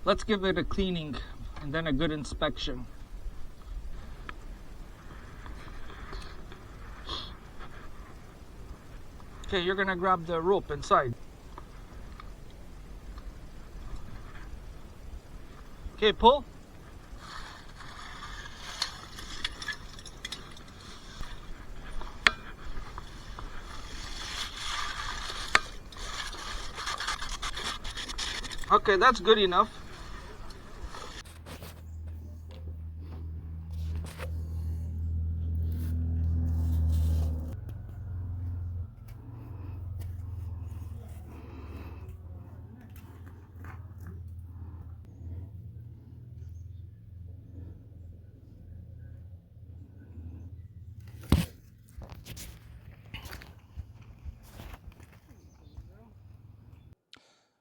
Let's give it a cleaning and then a good inspection. Okay, you're gonna grab the rope inside. Okay, pull. Okay, that's good enough.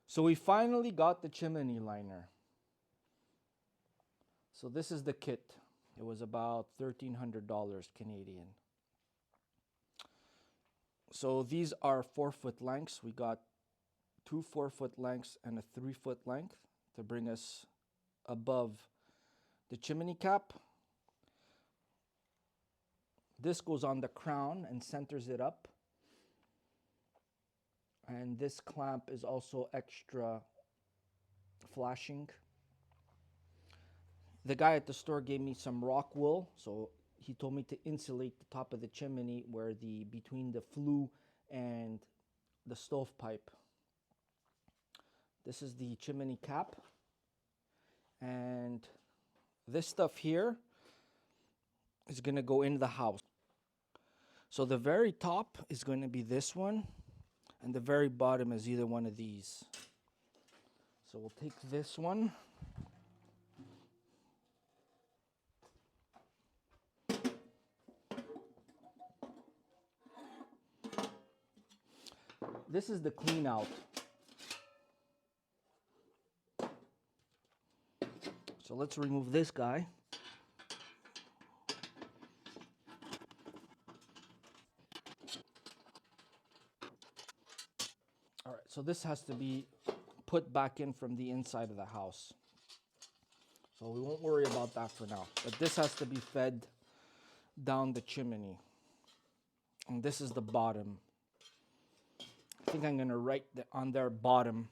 So we finally got the chimney liner. So this is the kit. It was about $1,300 Canadian. So these are 4-foot lengths. We got 2 4-foot lengths and a 3-foot length to bring us above the chimney cap. This goes on the crown and centers it up. And this clamp is also extra flashing. The guy at the store gave me some rock wool, so he told me to insulate the top of the chimney where between the flue and the stovepipe. This is the chimney cap, and this stuff here is going to go in the house. So the very top is going to be this one, and the very bottom is either one of these. So we'll take this one. This is the clean out. So let's remove this guy. All right, so this has to be put back in from the inside of the house. So we won't worry about that for now. But this has to be fed down the chimney. And this is the bottom. I think I'm going to write on their bottom.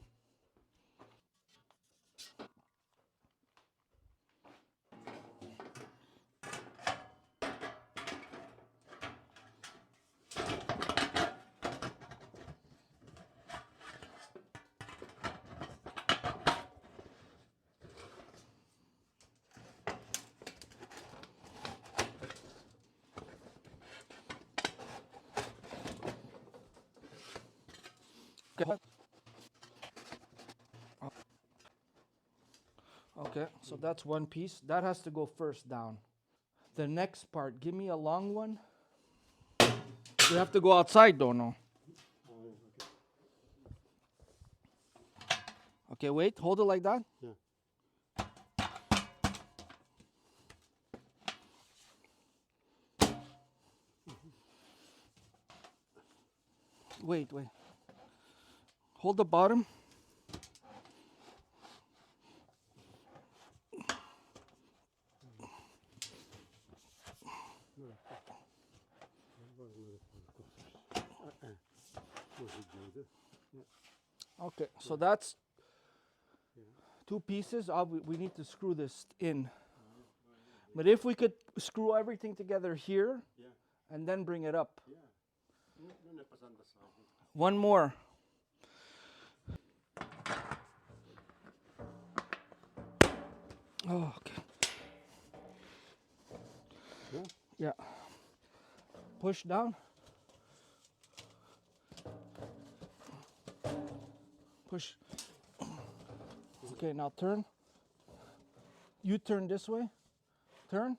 Okay, so that's one piece. That has to go first down. The next part, give me a long one. We have to go outside though, no? Okay, wait, hold it like that. Yeah. Wait. Hold the bottom. Okay, so that's 2 pieces. We need to screw this in. But if we could screw everything together here and then bring it up. One more. Oh, okay. Yeah. Push down. Push. Okay, now turn. You turn this way. Turn.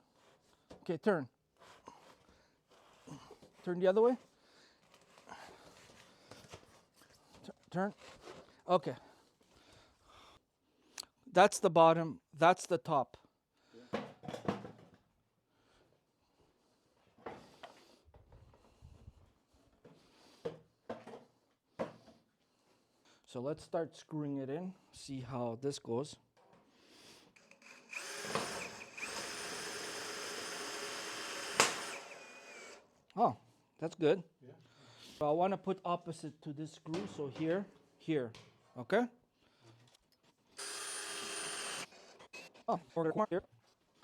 Okay, turn. Turn the other way. Turn. Okay. That's the bottom. That's the top. So let's start screwing it in. See how this goes. Oh, that's good. So I want to put opposite to this screw. So here, here. Okay? Oh, here.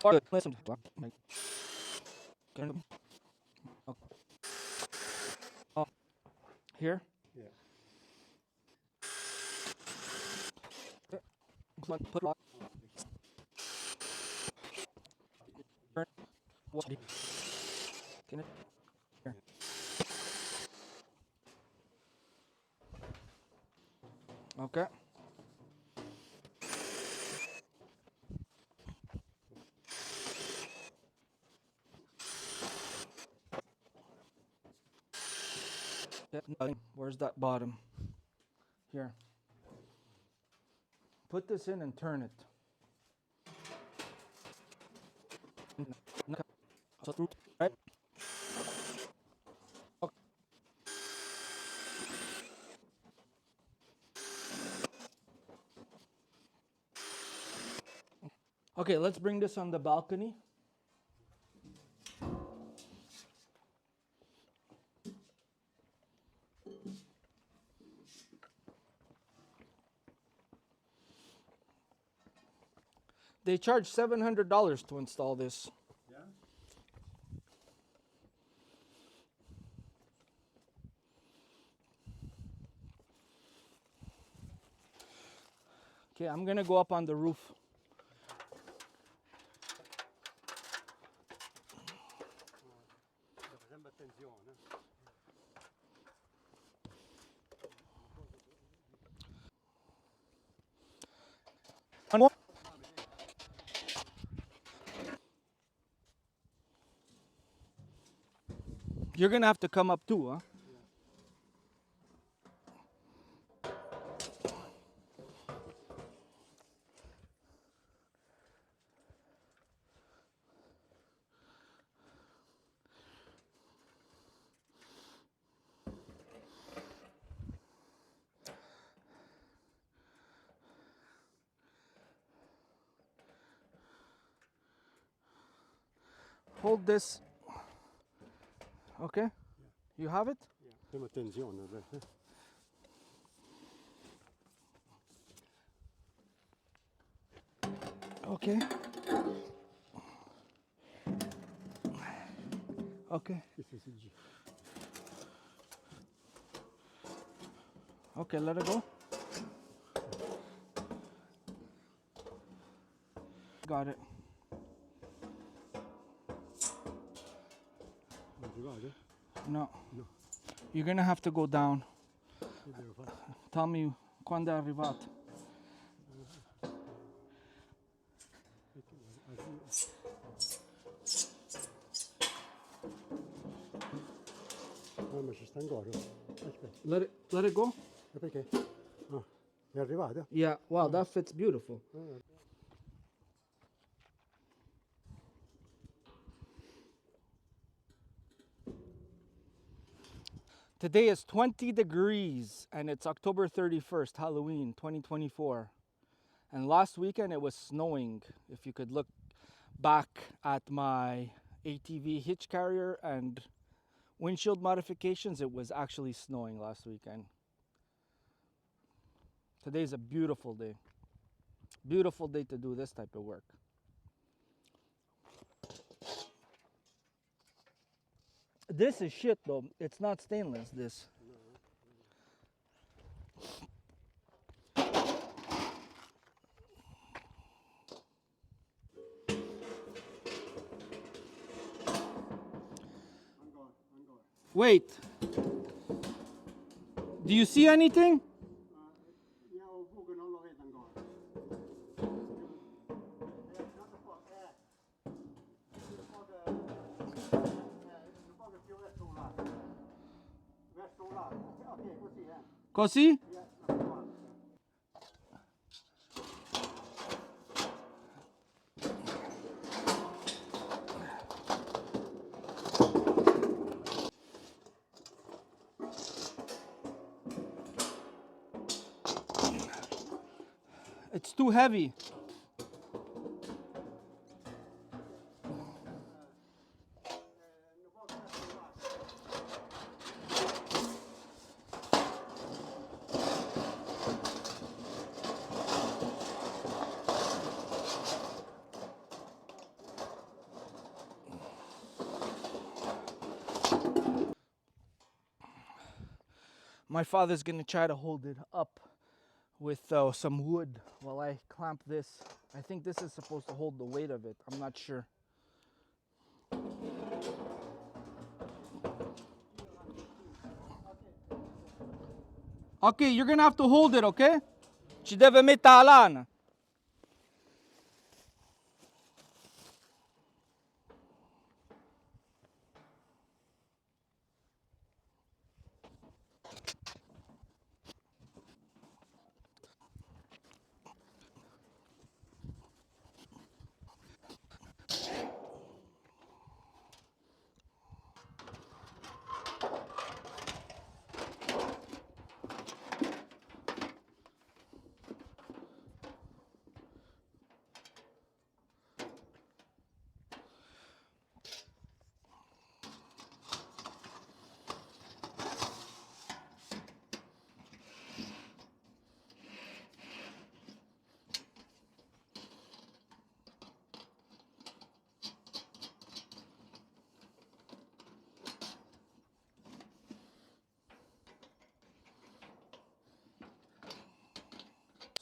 Good. Listen. Oh, here. Yeah. Put Can it? Here. Okay. Where's that bottom? Here. Put this in and turn it. So through, right? Okay. Okay, let's bring this on the balcony. They charge $700 to install this. Yeah. Okay, I'm gonna go up on the roof. Sempre attenzione. One more. You're gonna have to come up too, huh? Hold this. Okay? You have it? Sempre attenzione. Okay. Okay. Okay, let it go. Got it. No. You're gonna have to go down. Tell me quando è arrivato. Ma ci sta ancora. Aspetta. Let it go. E perché? Ah, è arrivata? Yeah. Wow, that fits beautiful. Today is 20 degrees and it's October 31st, Halloween 2024. And last weekend it was snowing. If you could look back at my ATV hitch carrier and windshield modifications, it was actually snowing last weekend. Today's a beautiful day. Beautiful day to do this type of work. This is shit though. It's not stainless, this. Wait. Do you see anything? Io buco non lo vedo ancora. Un po' più verso un lato. Verso un lato. Ok, così, Così? It's too heavy. My father's gonna try to hold it up with some wood while I clamp this. I think this is supposed to hold the weight of it. I'm not sure. Okay, you're gonna have to hold it, okay? Ci deve mettere la lana.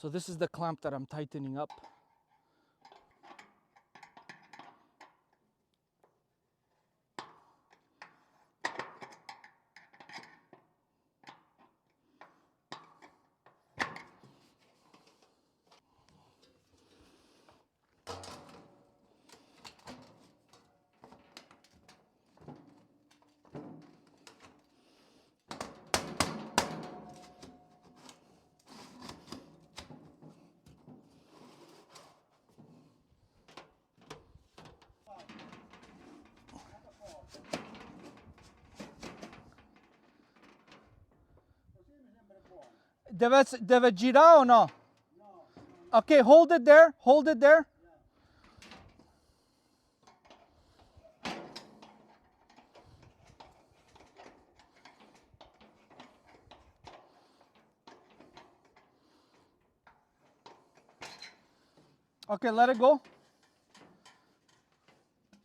So this is the clamp that I'm tightening up. Deve girare o no? Okay, hold it there. Hold it there. Okay, let it go.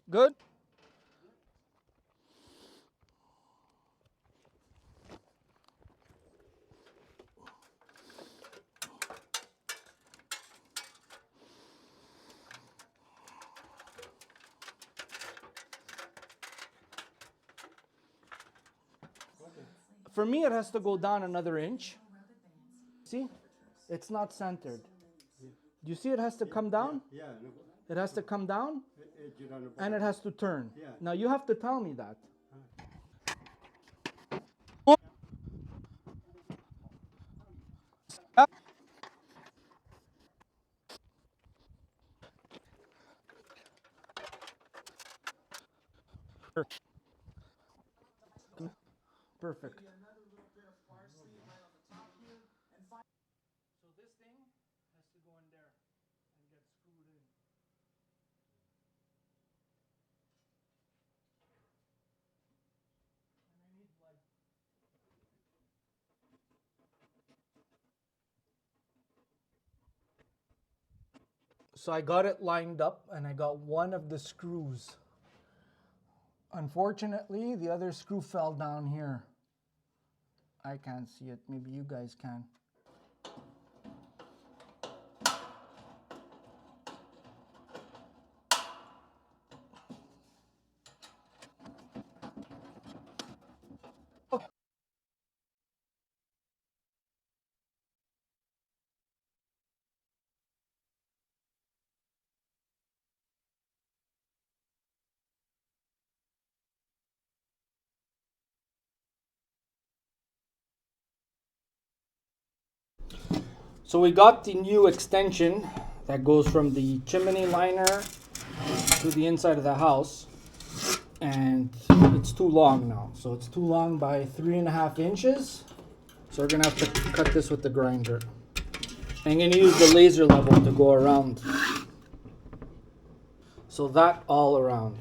Good. For me, it has to go down another inch. See? It's not centered. Do you see it has to come down? Yeah. It has to come down Girano. and it has to turn. Yeah. Now you have to tell me that. Perfect. So this thing has to go in there and get screwed in. And I need like So I got it lined up and I got one of the screws. Unfortunately, the other screw fell down here. I can't see it. Maybe you guys can. So we got the new extension that goes from the chimney liner to the inside of the house, and it's too long now. So it's too long by 3.5 inches. So we're gonna have to cut this with the grinder. I'm gonna use the laser level to go around. So that all around.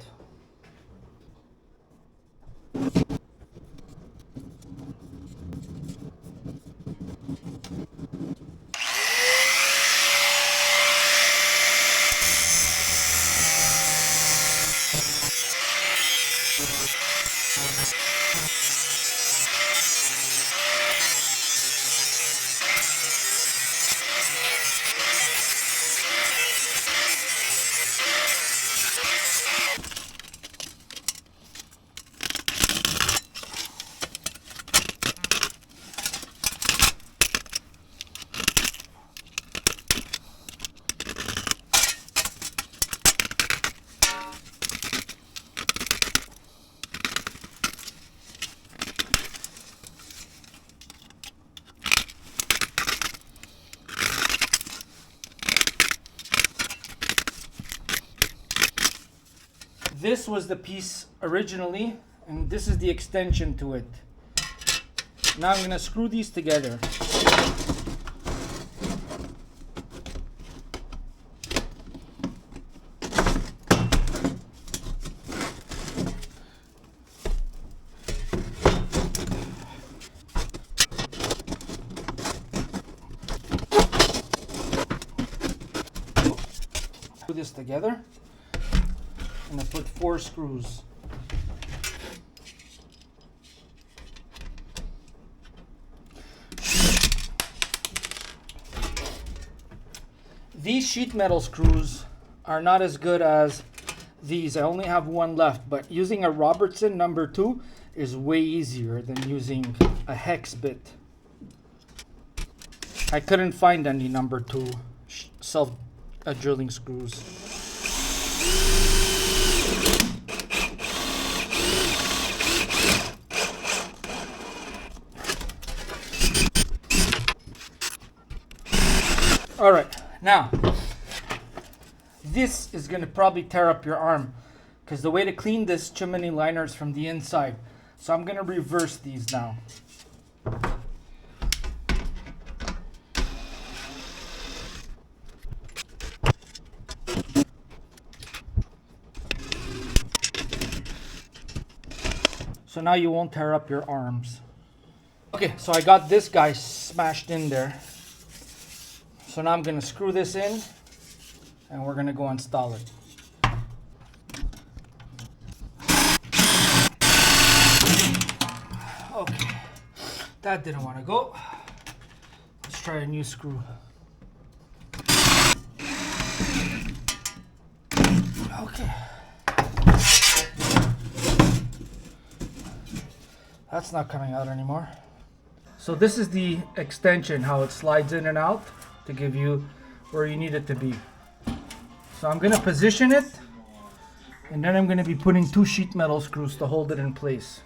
This was the piece originally, and this is the extension to it. Now I'm gonna screw these together. Put this together, and I put 4 screws. These sheet metal screws are not as good as these. I only have one left, but using a Robertson number 2 is way easier than using a hex bit. I couldn't find any number 2 self drilling screws. All right, now this is going to probably tear up your arm because the way to clean this chimney liner is from the inside. So I'm going to reverse these now. So now you won't tear up your arms. Okay, so I got this guy smashed in there. So now I'm going to screw this in and we're going to go install it. Okay, that didn't want to go. Let's try a new screw. Okay. That's not coming out anymore. So this is the extension, how it slides in and out to give you where you need it to be. So I'm gonna position it, and then I'm gonna be putting 2 sheet metal screws to hold it in place.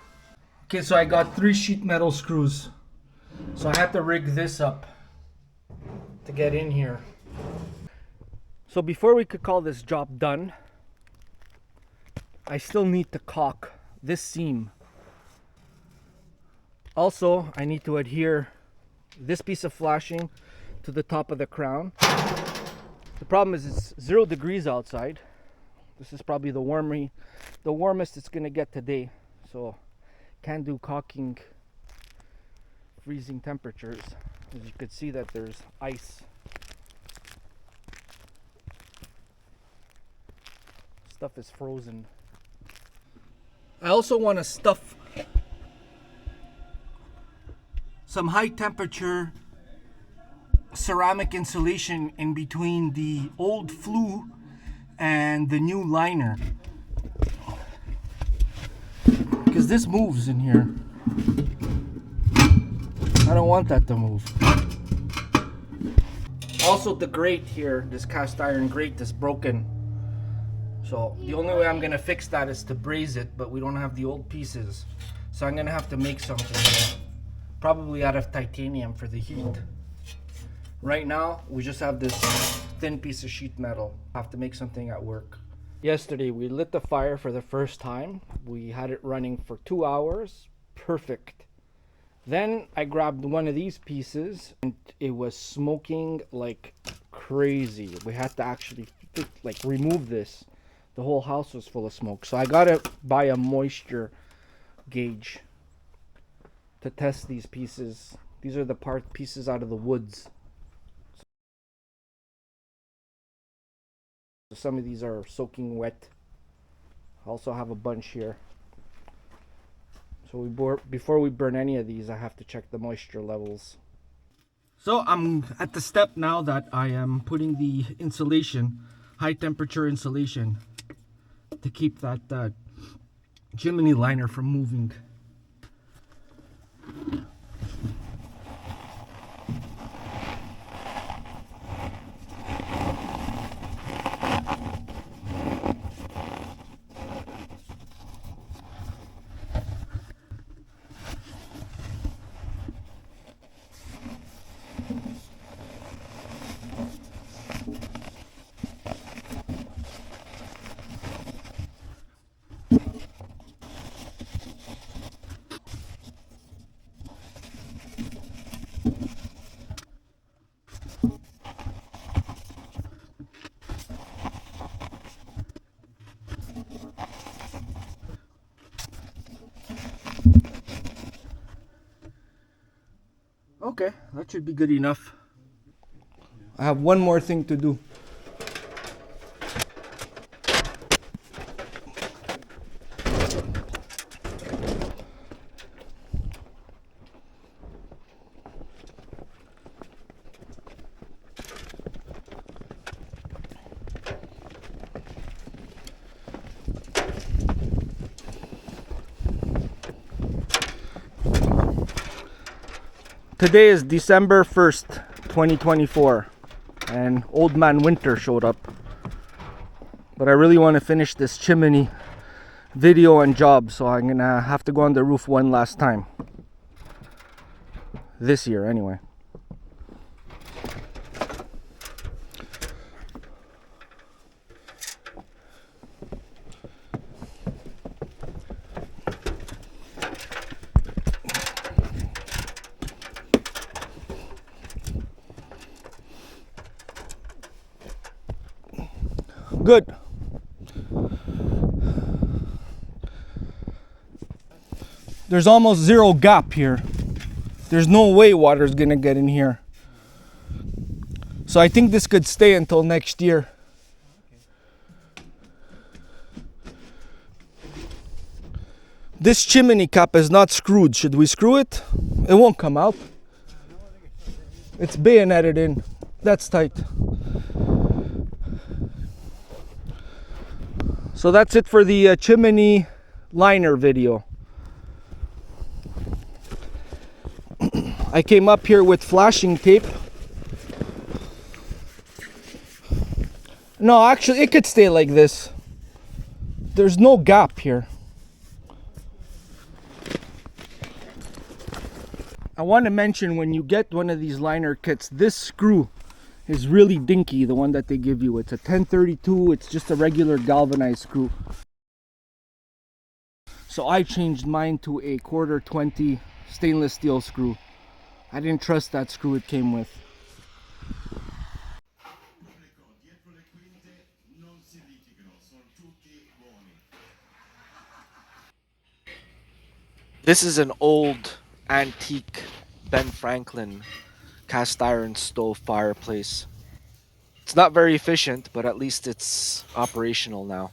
Okay, so I got 3 sheet metal screws. So I had to rig this up to get in here. So before we could call this job done, I still need to caulk this seam. Also, I need to adhere this piece of flashing to the top of the crown. The problem is it's 0 degrees outside. This is probably the warmest it's gonna get today. So can't do caulking freezing temperatures. As you can see that there's ice. Stuff is frozen. I also want to stuff some high temperature ceramic insulation in between the old flue and the new liner, because this moves in here. I don't want that to move. Also, the grate here, this cast iron grate, is broken. So the only way I'm gonna fix that is to braze it, but we don't have the old pieces. So I'm gonna have to make something, probably out of titanium for the heat. Right now, we just have this thin piece of sheet metal. Have to make something at work. Yesterday, we lit the fire for the first time. We had it running for 2 hours. Perfect. Then I grabbed one of these pieces and it was smoking like crazy. We had to actually remove this. The whole house was full of smoke. So I gotta buy a moisture gauge to test these pieces. These are the pieces out of the woods. So some of these are soaking wet. I also have a bunch here. So before we burn any of these, I have to check the moisture levels. So I'm at the step now that I am putting the insulation, high temperature insulation, to keep that chimney liner from moving. Okay, that should be good enough. I have one more thing to do. Today is December 1st, 2024, and Old Man Winter showed up. But I really want to finish this chimney video and job, so I'm gonna have to go on the roof one last time. This year, anyway. Good. There's almost zero gap here. There's no way water's gonna get in here. So I think this could stay until next year. This chimney cap is not screwed. Should we screw it? It won't come out. It's bayoneted in. That's tight. So that's it for the chimney liner video. I came up here with flashing tape. No, actually it could stay like this. There's no gap here. I want to mention, when you get one of these liner kits, this screw is really dinky, the one that they give you. It's a 1032, it's just a regular galvanized screw. So I changed mine to a 1/4 stainless steel screw. I didn't trust that screw it came with. This is an old antique Ben Franklin cast iron stove fireplace. It's not very efficient, but at least it's operational now.